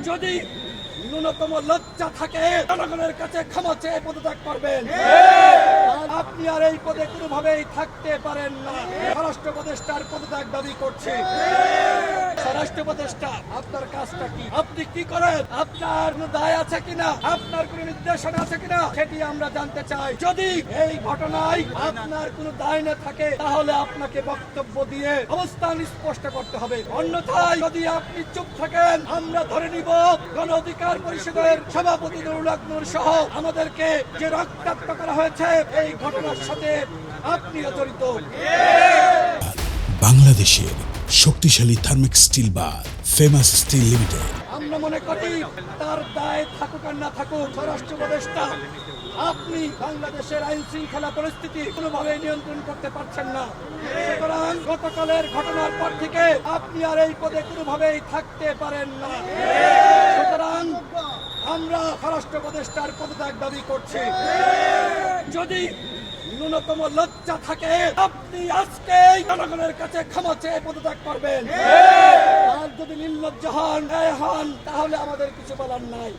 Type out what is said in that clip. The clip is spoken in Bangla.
যদি ন্যূনতম লজ্জা থাকে জনগণের কাছে ক্ষমা চেয়ে পদত্যাগ করবেন। আপনি আর এই পদে কোনোভাবেই থাকতে পারেন না। স্বরাষ্ট্র উপদেষ্টার পদত্যাগ দাবি করছে। স্বরাষ্ট্র উপদেষ্টা, আপনার কাজটা কি? আপনি কি করেন? আপনার কোনো দায় আছে কিনা? আপনার কোনো নির্দেশনা আছে কিনা? সেটি আমরা জানতে চাই। যদি এই ঘটনায় আপনার কোনো দায় না থাকে তাহলে আপনাকে বক্তব্য দিয়ে অবস্থান স্পষ্ট করতে হবে। অন্যথায় যদি আপনি চুপ থাকেন আমরা ধরে নিব গণ অধিকার পরিষদের সভাপতি নুরুল হক নূর সহ আমাদেরকে যে রক্তাক্ত করা হয়েছে এই ঘটনার সাথে আপনিও জড়িত। বাংলাদেশের শক্তিশালী থার্মিক স্টিল বার ফেমাস স্টিল লিমিটেড। আমরা মনে করি তার দায় থাকুক আর না থাকুক, স্বরাষ্ট্র উপদেষ্টা আপনি বাংলাদেশের আইন শৃঙ্খলা পরিস্থিতি কোনোভাবে নিয়ন্ত্রণ করতে পারছেন না। সুতরাং গতকালের ঘটনার পর থেকে আপনি আর এই পদে কোনোভাবেই থাকতে পারেন না। সুতরাং আমরা স্বরাষ্ট্র উপদেষ্টার পদত্যাগ দাবি করছি। যদি ন্যূনতম লজ্জা থাকে আপনি আজকে জনগণের কাছে ক্ষমা চেয়ে পদত্যাগ করবেন। আর যদি নির্লজ্জ হন তাহলে আমাদের কিছু বলার নাই।